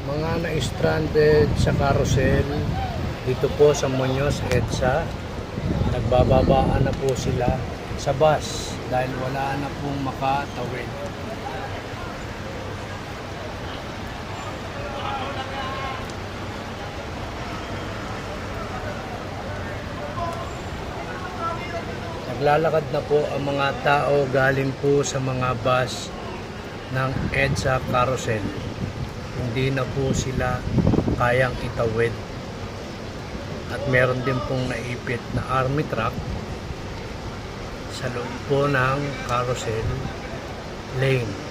Mga na-stranded sa carousel dito po sa Muñoz, EDSA. Nagbababaan na po sila sa bus dahil wala na pong makatawid. Naglalakad na po ang mga tao galing po sa mga bus ng EDSA carousel. Hindi na po sila kayang itawid. At meron din pong naipit na army truck sa loob po ng carousel lane.